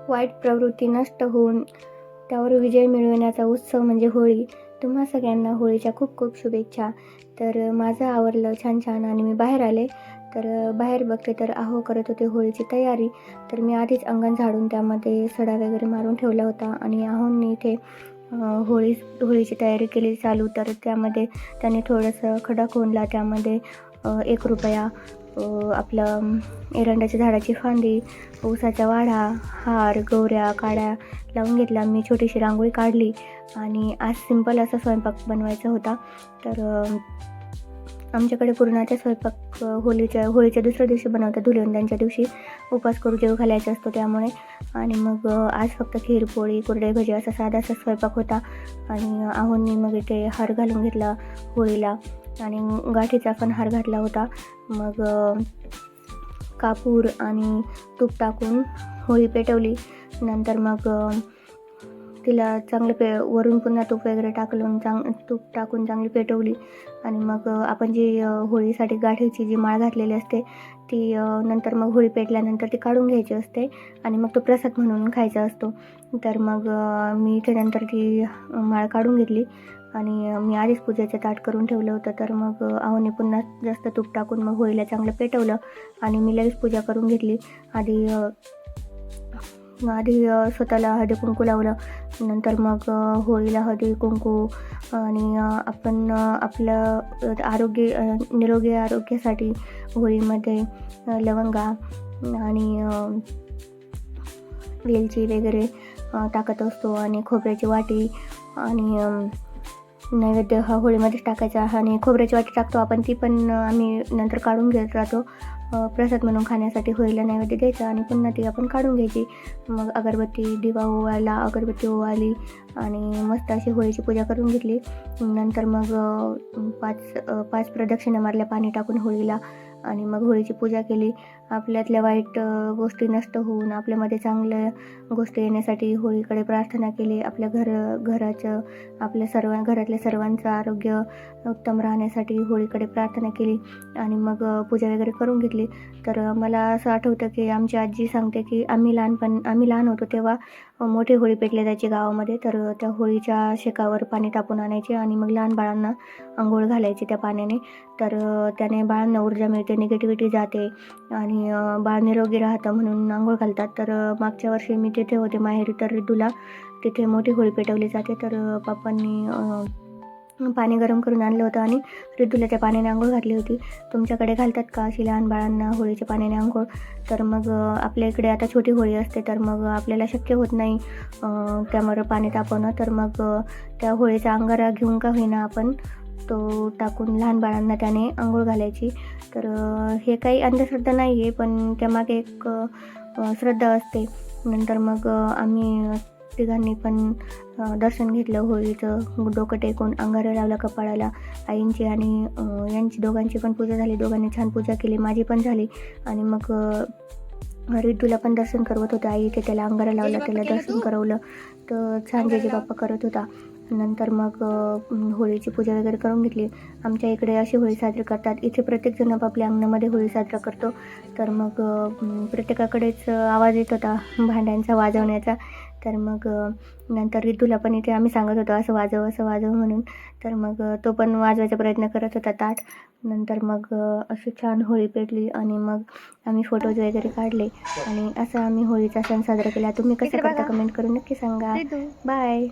वाईट प्रवृत्ती नष्ट होऊन त्यावर विजय मिळवण्याचा उत्सव म्हणजे होळी. तुम्हा सगळ्यांना होळीच्या खूप खूप शुभेच्छा. तर माझं आवरलं छान छान आणि मी बाहेर आले. तर बाहेर बघते तर आहो करत होते होळीची तयारी. तर मी आधीच अंगण झाडून त्यामध्ये सडा वगैरे मारून ठेवला होता आणि आहोंनी इथे होळीची तयारी केली चालू. तर त्यामध्ये त्याने थोडंसं खडा खोनला. त्यामध्ये ₹1 आपलं एरंडाच्या झाडाची फांदी, ऊसाचा वाढा, हार, गौऱ्या, काड्या लावून घेतला. मी छोटीशी रांगोळी काढली आणि आज सिंपल असा स्वयंपाक बनवायचा होता. तर आमच्याकडे पुरणाचा स्वयंपाक होळीच्या दुसऱ्या दिवशी बनवतात, धुलिवंदनच्या दिवशी उपवास करू जेव घालायचा असतो त्यामुळे. आणि मग आज फक्त खीर, पोळी, कुरडई, भजी असा साधासा स्वयंपाक होता. आणि आहोंनी मग इथे हार घालून घेतला होळीला आणि गाठीचा पण हार घातला होता. मग कापूर आणि तूप टाकून होळी पेटवली. नंतर मग तिला चांगलं वरून पुन्हा तूप वगैरे तूप टाकून चांगली पेटवली. आणि मग आपण जी होळीसाठी गाठीची जी माळ घातलेली असते ती नंतर मग होळी पेटल्यानंतर ती काढून घ्यायची असते आणि मग तो प्रसाद म्हणून खायचा असतो. तर मग मी इथे नंतर ती माळ काढून घेतली आणि मी आधीच पूजेचं ताट करून ठेवलं होतं. तर मग आहोने पुन्हा जास्त तूप टाकून मग होळीला चांगलं पेटवलं आणि मी लगेच पूजा करून घेतली. आधी स्वतःला हळदी कुंकू लावलं. नंतर मग होळीला हळदी कुंकू आणि आपण आपलं निरोगी आरोग्यासाठी होळीमध्ये लवंगा आणि वेलची वगैरे टाकत असतो आणि खोबऱ्याची वाटी आणि नैवेद्य हा होळीमध्येच टाकायचा आणि खोबऱ्याची वाटी टाकतो आपण, ती पण आम्ही नंतर काढून घेत राहतो. प्रसाद म्हणून खाण्यासाठी होळीला नैवेद्य द्यायचा आणि पुन्हा ती आपण काढून घ्यायची. मग दिवा ओवाळला, अगरबत्ती ओवाळली आणि मस्त अशी होळीची पूजा करून घेतली. नंतर मग 5 प्रदक्षिणा मारल्या पाणी टाकून होळीला आणि मग होळीची पूजा केली. आपल्यातल्या वाईट गोष्टी नष्ट होऊन आपल्यामध्ये चांगल्या गोष्टी येण्यासाठी होळीकडे प्रार्थना केली. आपल्या घरातल्या सर्वांचं आरोग्य उत्तम राहण्यासाठी होळीकडे प्रार्थना केली आणि मग पूजा वगैरे करून घेतली. तर मला असं आठवतं की आमची आजी सांगते की आम्ही लहान होतो तेव्हा मोठी होळी पेटली जायची गावामध्ये. तर त्या होळीच्या शेकावर पाणी तापून आणायचे आणि मग लहान बाळांना अंघोळ घालायची त्या पाण्याने. तर त्याने बाळांना ऊर्जा मिळते, निगेटिव्हिटी जाते आणि बाळ निरोगी राहतं म्हणून अंघोळ घालतात. तर मागच्या वर्षी मी तिथे होते माहेरी. तर रिदूला तिथे मोठी होळी पेटवली जाते. तर पप्पांनी पाणी गरम करून आणलं होतं आणि रिदूला त्या पाण्याने अंघोळ घातली होती. तुमच्याकडे घालतात का अशी लहान बाळांना होळीच्या पाण्याने अंघोळ? तर मग आपल्या इकडे आता छोटी होळी असते तर मग आपल्याला शक्य होत नाही त्यामुळे पाणी तापवणं. तर मग त्या होळीचा अंगारा घेऊन का होईना आपण तो टाकून लहान बाळांना त्याने अंघोळ घालायची. तर हे काही अंधश्रद्धा नाही आहे, पण त्यामागे एक श्रद्धा असते. नंतर मग आम्ही तिघांनी पण दर्शन घेतलं होळीचं. डोकं टेकून अंगारा लावला कपाळाला आईंची आणि यांची दोघांची पण पूजा झाली. दोघांनी छान पूजा केली, माझी पण झाली. आणि मग रिदूला पण दर्शन करवत होते आई. इथे त्याला अंगारा लावला, त्याला दर्शन करवलं. तर छान जेजे बाप्पा करत होता. नंतर मग होळीची पूजा वगैरे करून घेतली. आमच्या इकडे अशी होळी साजरी करतात. इथे प्रत्येकजण आपापल्या अंगणामध्ये होळी साजरा करतो. तर मग प्रत्येकाकडेच आवाज येत होता भांड्यांचा वाजवण्याचा. तर मग नंतर रिदूला पण इथे आम्ही सांगत होतो असं वाजव म्हणून. तर मग तो पण वाजवायचा प्रयत्न करत होता ताट. नंतर मग अशी छान होळी पेटली आणि मग आम्ही फोटोज वगैरे काढले आणि असं आम्ही होळीचा सण साजरा केला. तुम्ही कसं करता कमेंट करून नक्की सांगा. बाय.